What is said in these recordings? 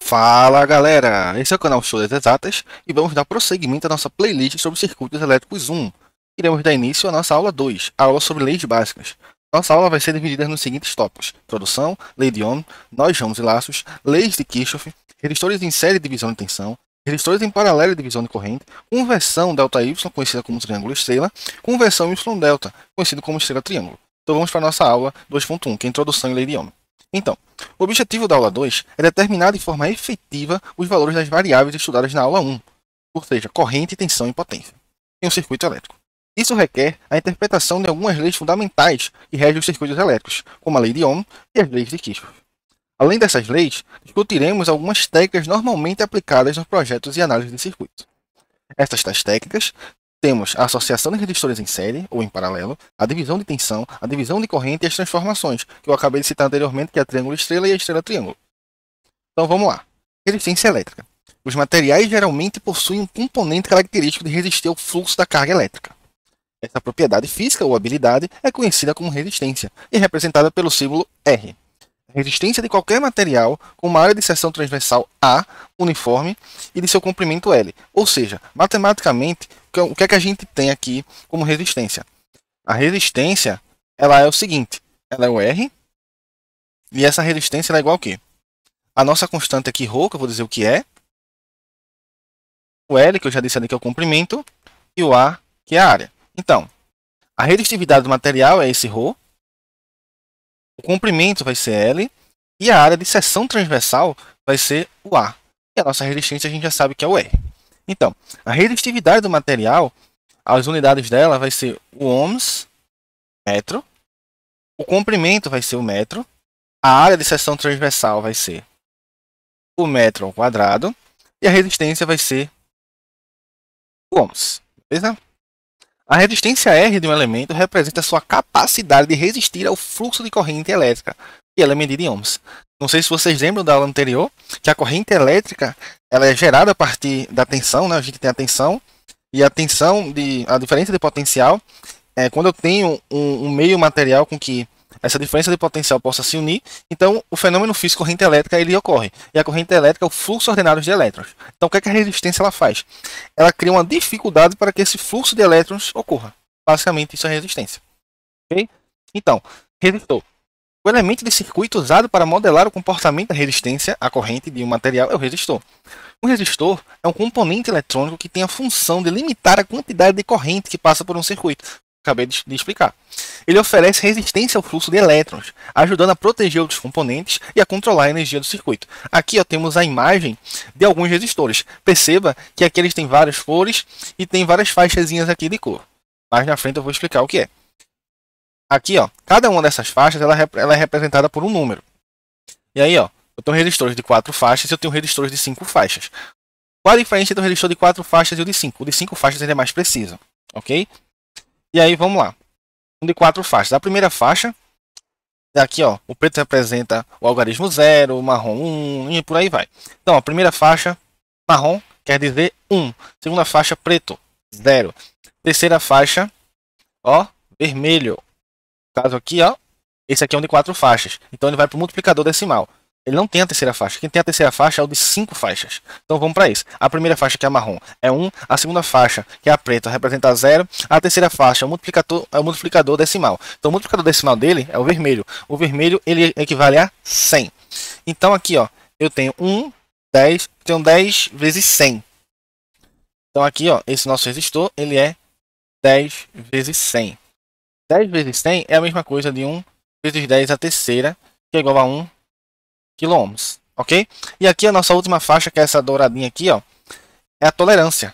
Fala galera, esse é o canal Show das Exatas e vamos dar prosseguimento à nossa playlist sobre circuitos elétricos 1. Iremos dar início à nossa aula 2, a aula sobre leis básicas. Nossa aula vai ser dividida nos seguintes tópicos: introdução, lei de Ohm, nós, ramos e laços, leis de Kirchhoff, resistores em série e divisão de tensão, resistores em paralelo e divisão de corrente, conversão ΔY, conhecida como triângulo estrela, conversão Y-delta, conhecido como estrela triângulo. Então vamos para a nossa aula 2.1, que é a introdução e lei de Ohm. Então, o objetivo da aula 2 é determinar de forma efetiva os valores das variáveis estudadas na aula 1, ou seja, corrente, tensão e potência, em um circuito elétrico. Isso requer a interpretação de algumas leis fundamentais que regem os circuitos elétricos, como a lei de Ohm e as leis de Kirchhoff. Além dessas leis, discutiremos algumas técnicas normalmente aplicadas nos projetos e análise de circuitos. Estas tais técnicas temos a associação de resistores em série ou em paralelo, a divisão de tensão, a divisão de corrente e as transformações, que eu acabei de citar anteriormente, que é a triângulo estrela e a estrela triângulo. Então vamos lá. Resistência elétrica. Os materiais geralmente possuem um componente característico de resistir ao fluxo da carga elétrica. Essa propriedade física ou habilidade é conhecida como resistência e é representada pelo símbolo R. Resistência de qualquer material com uma área de seção transversal A, uniforme, e de seu comprimento L. Ou seja, matematicamente, o que é que a gente tem aqui como resistência? A resistência, ela é o seguinte, ela é o R, e essa resistência ela é igual ao quê? A nossa constante aqui, ρ, que eu vou dizer o que é, o L, que eu já disse ali que é o comprimento, e o A, que é a área. Então, a resistividade do material é esse ρ, o comprimento vai ser L e a área de seção transversal vai ser o A. E a nossa resistência a gente já sabe que é o R. Então, a resistividade do material, as unidades dela vai ser o ohms, metro. O comprimento vai ser o metro. A área de seção transversal vai ser o metro ao quadrado. E a resistência vai ser o ohms. Beleza? A resistência R de um elemento representa sua capacidade de resistir ao fluxo de corrente elétrica, e ela é medida em ohms. Não sei se vocês lembram da aula anterior, que a corrente elétrica ela é gerada a partir da tensão, né? A gente tem a tensão, e a tensão, a diferença de potencial, quando eu tenho um meio material com que essa diferença de potencial possa se unir, então o fenômeno físico corrente elétrica ele ocorre. E a corrente elétrica é o fluxo ordenado de elétrons. Então o que é que a resistência ela faz? Ela cria uma dificuldade para que esse fluxo de elétrons ocorra. Basicamente isso é resistência. Okay? Então, resistor. O elemento de circuito usado para modelar o comportamento da resistência à corrente de um material é o resistor. O resistor é um componente eletrônico que tem a função de limitar a quantidade de corrente que passa por um circuito. Acabei de explicar. Ele oferece resistência ao fluxo de elétrons, ajudando a proteger outros componentes e a controlar a energia do circuito. Aqui temos a imagem de alguns resistores. Perceba que aqui eles têm várias cores e tem várias faixazinhas aqui de cor. Mais na frente eu vou explicar o que é. Aqui, cada uma dessas faixas ela é representada por um número. E aí, eu tenho resistores de 4 faixas e eu tenho resistores de 5 faixas. Qual a diferença entre o resistor de 4 faixas e o de 5? O de 5 faixas ele é mais preciso, ok? E aí, vamos lá. Um de 4 faixas. A primeira faixa, aqui, o preto representa o algarismo 0, o marrom 1 e por aí vai. Então, a primeira faixa, marrom, quer dizer 1. Segunda faixa, preto, 0. Terceira faixa, vermelho. No caso aqui, esse aqui é um de 4 faixas. Então, ele vai para o multiplicador decimal. Ele não tem a terceira faixa. Quem tem a terceira faixa é o de 5 faixas. Então vamos para isso. A primeira faixa, que é a marrom, é 1. A segunda faixa, que é a preta, representa 0. A terceira faixa é o multiplicador decimal. Então o multiplicador decimal dele é o vermelho. O vermelho ele equivale a 100. Então aqui eu tenho 1, 10, tenho 10 vezes 100. Então aqui esse nosso resistor ele é 10 vezes 100. 10 vezes 100 é a mesma coisa de 1 vezes 10 a terceira, que é igual a 1 kΩ, ok? E aqui a nossa última faixa, que é essa douradinha aqui, é a tolerância.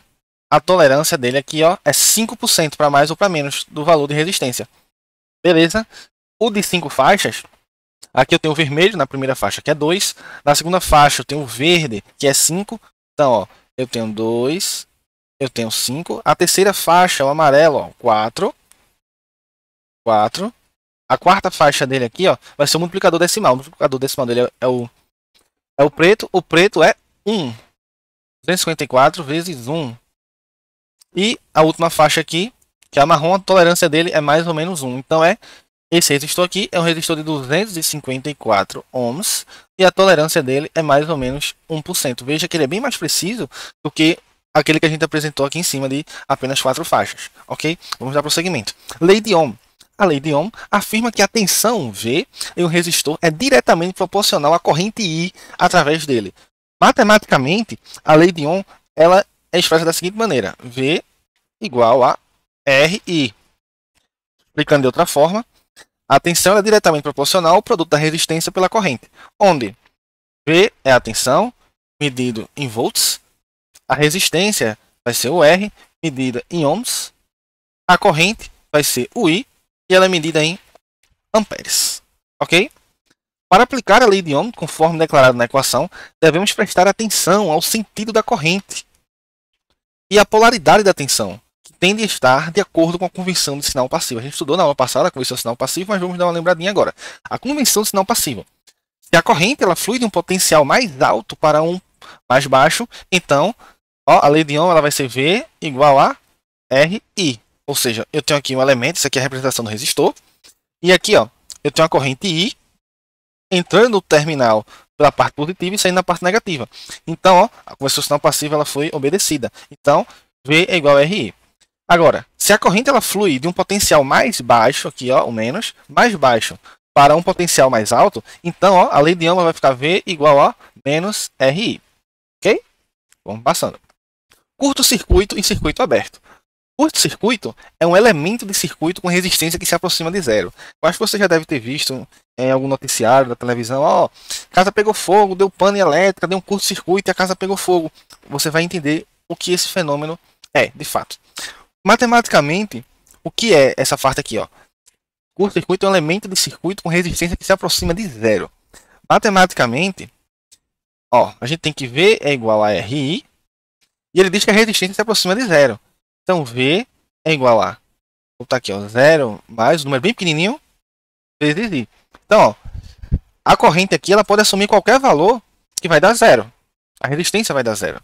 A tolerância dele aqui, é 5% para mais ou para menos do valor de resistência. Beleza? O de 5 faixas, aqui eu tenho o vermelho na primeira faixa, que é 2. Na segunda faixa eu tenho o verde, que é 5. Então, eu tenho 2, eu tenho 5. A terceira faixa, o amarelo, 4. 4. A quarta faixa dele aqui, vai ser o multiplicador decimal. O multiplicador decimal dele é o preto. O preto é 1. 254 vezes 1. E a última faixa aqui, que é a marrom, a tolerância dele é mais ou menos 1. Então é Esse resistor aqui é um resistor de 254 ohms e a tolerância dele é mais ou menos 1%. Veja que ele é bem mais preciso do que aquele que a gente apresentou aqui em cima de apenas 4 faixas, ok? Vamos dar prosseguimento. Lei de Ohm. A lei de Ohm afirma que a tensão V em um resistor é diretamente proporcional à corrente I através dele. Matematicamente, a lei de Ohm ela é expressa da seguinte maneira: V igual a RI. Explicando de outra forma, a tensão é diretamente proporcional ao produto da resistência pela corrente, onde V é a tensão, medido em volts, a resistência vai ser o R, medida em ohms, a corrente vai ser o I, e ela é medida em amperes. Ok? Para aplicar a lei de Ohm, conforme declarado na equação, devemos prestar atenção ao sentido da corrente e à polaridade da tensão, que tende a estar de acordo com a convenção de sinal passivo. A gente estudou na aula passada a convenção de sinal passivo, mas vamos dar uma lembradinha agora. A convenção de sinal passivo. Se a corrente ela flui de um potencial mais alto para um mais baixo, então a lei de Ohm ela vai ser V igual a RI. Ou seja, eu tenho aqui um elemento, isso aqui é a representação do resistor, e aqui eu tenho a corrente I entrando no terminal pela parte positiva e saindo na parte negativa. Então, a conversão de sinal passiva ela foi obedecida. Então, V é igual a RI. Agora, se a corrente ela flui de um potencial mais baixo, aqui o menos, mais baixo, para um potencial mais alto, então a lei de Ohm vai ficar V igual a menos RI. Ok? Vamos passando. Curto-circuito e circuito aberto. Curto-circuito é um elemento de circuito com resistência que se aproxima de zero. Eu acho que você já deve ter visto em algum noticiário da televisão, casa pegou fogo, deu pane elétrica, deu um curto-circuito e a casa pegou fogo. Você vai entender o que esse fenômeno é, de fato. Matematicamente, o que é essa parte aqui? Curto-circuito é um elemento de circuito com resistência que se aproxima de zero. Matematicamente, a gente tem que V é igual a RI e ele diz que a resistência se aproxima de zero. Então, V é igual a, vou botar aqui, 0 mais o número bem pequenininho, vezes I. Então, a corrente aqui ela pode assumir qualquer valor que vai dar zero. A resistência vai dar zero.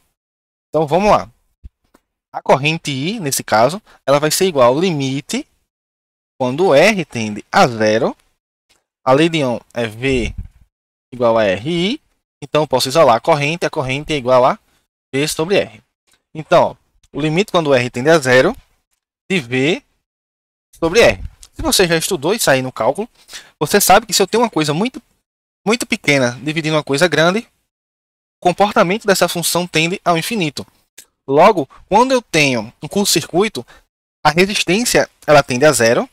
Então, vamos lá. A corrente I, nesse caso, ela vai ser igual ao limite quando o R tende a zero. A lei de Ohm é V igual a RI. Então, eu posso isolar a corrente é igual a V sobre R. Então, o limite quando o R tende a zero de V sobre R. Se você já estudou isso aí no cálculo, você sabe que se eu tenho uma coisa muito pequena dividindo uma coisa grande, o comportamento dessa função tende ao infinito. Logo, quando eu tenho um curto-circuito, a resistência ela tende a zero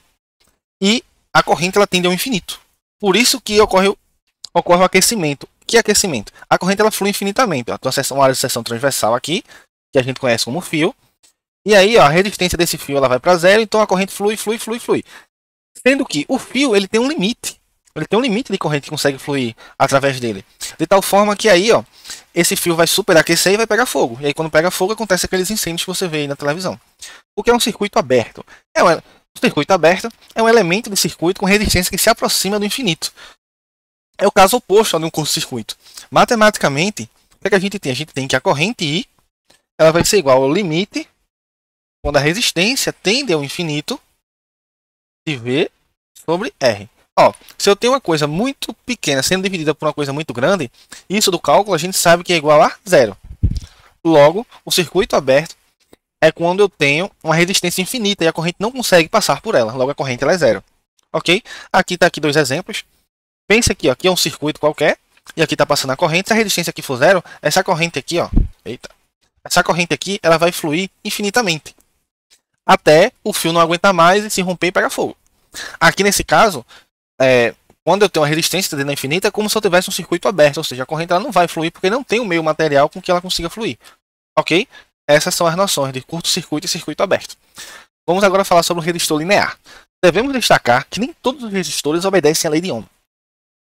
e a corrente ela tende ao infinito. Por isso que ocorre o aquecimento. Que aquecimento? A corrente ela flui infinitamente. Tem uma área de seção transversal aqui, que a gente conhece como fio. E aí, a resistência desse fio ela vai para zero, então a corrente flui. Sendo que o fio ele tem um limite. Ele tem um limite de corrente que consegue fluir através dele. De tal forma que aí, esse fio vai superaquecer e vai pegar fogo. E aí, quando pega fogo, acontece aqueles incêndios que você vê aí na televisão. O que é um circuito aberto? Um circuito aberto é um elemento de circuito com resistência que se aproxima do infinito. É o caso oposto de um curto-circuito. Matematicamente, o que a gente tem? A gente tem que a corrente I ela vai ser igual ao limite quando a resistência tende ao infinito de V sobre R. Se eu tenho uma coisa muito pequena sendo dividida por uma coisa muito grande, isso do cálculo a gente sabe que é igual a zero. Logo, o circuito aberto é quando eu tenho uma resistência infinita e a corrente não consegue passar por ela. Logo, a corrente ela é zero. Ok? Aqui está aqui 2 exemplos. Pense aqui, aqui é um circuito qualquer e aqui está passando a corrente. Se a resistência aqui for zero, essa corrente aqui, essa corrente aqui ela vai fluir infinitamente até o fio não aguentar mais e se romper e pegar fogo. Aqui nesse caso, quando eu tenho uma resistência dentro da infinita, é como se eu tivesse um circuito aberto, ou seja, a corrente ela não vai fluir porque não tem o meio material com que ela consiga fluir. Ok? Essas são as noções de curto-circuito e circuito aberto. Vamos agora falar sobre o resistor linear. Devemos destacar que nem todos os resistores obedecem à lei de Ohm.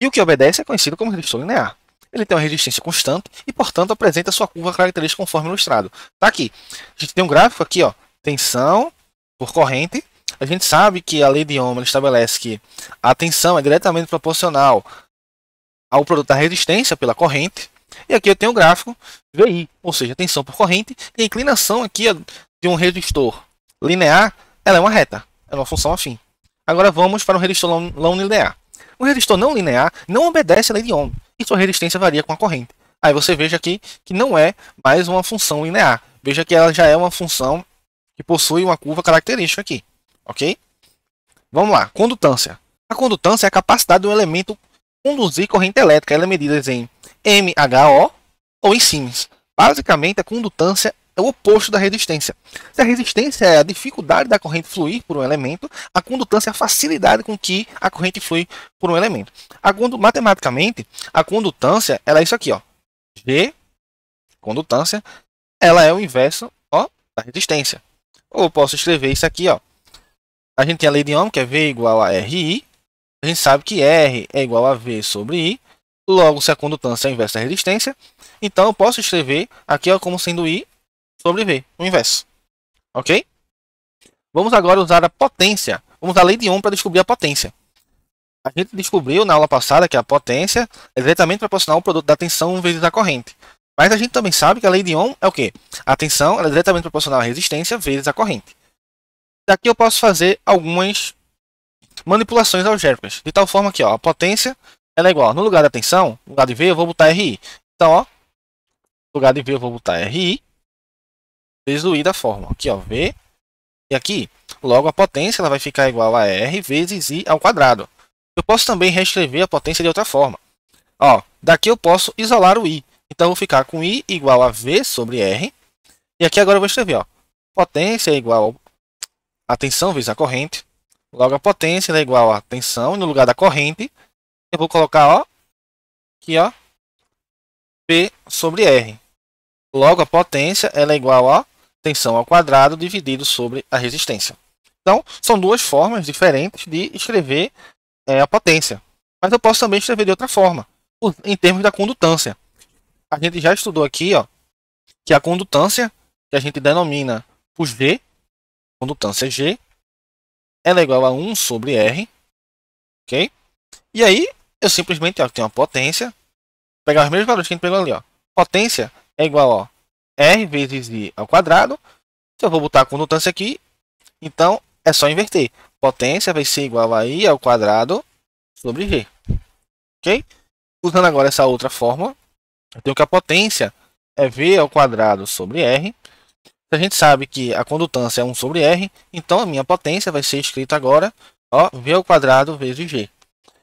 E o que obedece é conhecido como resistor linear. Ele tem uma resistência constante e, portanto, apresenta sua curva característica conforme ilustrado. Tá aqui. A gente tem um gráfico aqui, tensão por corrente. A gente sabe que a lei de Ohm estabelece que a tensão é diretamente proporcional ao produto da resistência pela corrente. E aqui eu tenho o gráfico VI, ou seja, tensão por corrente. E a inclinação aqui de um resistor linear ela é uma reta, é uma função afim. Agora vamos para um resistor não linear. O resistor não linear não obedece à lei de Ohm e sua resistência varia com a corrente. Aí você veja aqui que não é mais uma função linear. Veja que ela já é uma função que possui uma curva característica aqui, ok? Vamos lá, condutância. A condutância é a capacidade do elemento conduzir corrente elétrica. Ela é medida em mHo ou em Siemens. Basicamente, a condutância é o oposto da resistência. Se a resistência é a dificuldade da corrente fluir por um elemento, a condutância é a facilidade com que a corrente flui por um elemento. Matematicamente, a condutância ela é isso aqui, ó. G, condutância, ela é o inverso, ó, da resistência. Ou eu posso escrever isso aqui, ó. A gente tem a lei de Ohm, que é V igual a RI. A gente sabe que R é igual a V sobre I. Logo, se a condutância é a inversa da resistência, então eu posso escrever aqui ó, como sendo I sobre V, o inverso. Ok? Vamos agora usar a potência. Vamos usar a lei de Ohm para descobrir a potência. A gente descobriu na aula passada que a potência é diretamente proporcional ao produto da tensão vezes a corrente. Mas a gente também sabe que a lei de Ohm é o quê? A tensão é diretamente proporcional à resistência vezes a corrente. Daqui eu posso fazer algumas manipulações algébricas. De tal forma que ó, a potência ela é igual. No lugar da tensão, no lugar de V eu vou botar RI. Então, ó, no lugar de V eu vou botar RI vezes o I da fórmula. Aqui, ó, V. E aqui, logo a potência ela vai ficar igual a R vezes I ao quadrado. Eu posso também reescrever a potência de outra forma. Ó, daqui eu posso isolar o I. Então, eu vou ficar com I igual a V sobre R. E aqui agora eu vou escrever, ó. Potência é igual a tensão vezes a corrente. Logo, a potência é igual a tensão. E no lugar da corrente, eu vou colocar, ó, aqui, ó, P sobre R. Logo, a potência ela é igual a tensão ao quadrado dividido sobre a resistência. Então, são duas formas diferentes de escrever a potência. Mas eu posso também escrever de outra forma, em termos da condutância. A gente já estudou aqui, ó, que a condutância, que a gente denomina por G, condutância G, ela é igual a 1 sobre R, ok? E aí, eu simplesmente ó, tenho a potência, pegar os mesmos valores que a gente pegou ali, ó. Potência é igual a R vezes I ao quadrado. Se eu vou botar a condutância aqui, então é só inverter. Potência vai ser igual a I ao quadrado sobre G. Ok? Usando agora essa outra fórmula, eu tenho que a potência é V ao quadrado sobre R. Se a gente sabe que a condutância é 1 sobre R, então a minha potência vai ser escrita agora, ó, V ao quadrado vezes G.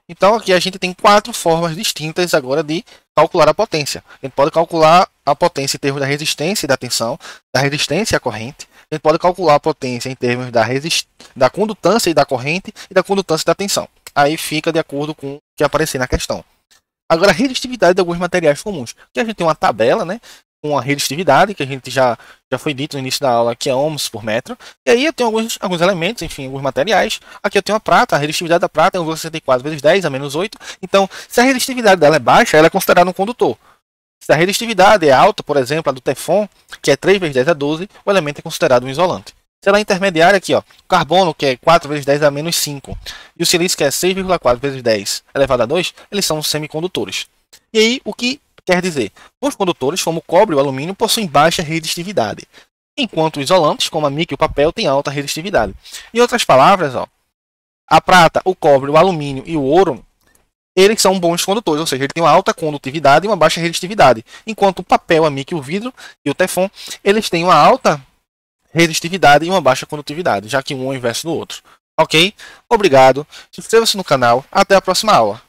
Então aqui a gente tem quatro formas distintas agora de calcular a potência. A gente pode calcular a potência em termos da resistência e da tensão, da resistência à corrente. A gente pode calcular a potência em termos da condutância e da corrente e da condutância e da tensão. Aí fica de acordo com o que aparecer na questão. Agora, a resistividade de alguns materiais comuns. Aqui a gente tem uma tabela, né, com a resistividade, que a gente já foi dito no início da aula, que é ohms por metro. E aí eu tenho alguns elementos, enfim, alguns materiais. Aqui eu tenho a prata, a resistividade da prata é 1,64 vezes 10 a menos 8. Então, se a resistividade dela é baixa, ela é considerada um condutor. Se a resistividade é alta, por exemplo, a do Teflon, que é 3 vezes 10 a 12, o elemento é considerado um isolante. Se ela é intermediária, aqui, ó, o carbono, que é 4 vezes 10 a menos 5, e o silício, que é 6,4 vezes 10 elevado a 2, eles são semicondutores. E aí, o que quer dizer? Os condutores, como o cobre e o alumínio, possuem baixa resistividade, enquanto os isolantes, como a mica e o papel, têm alta resistividade. Em outras palavras, ó, a prata, o cobre, o alumínio e o ouro, eles são bons condutores, ou seja, ele tem uma alta condutividade e uma baixa resistividade, enquanto o papel, a mica, o vidro e o teflon, eles têm uma alta resistividade e uma baixa condutividade, já que um é o inverso do outro. Ok? Obrigado. Inscreva-se no canal. Até a próxima aula.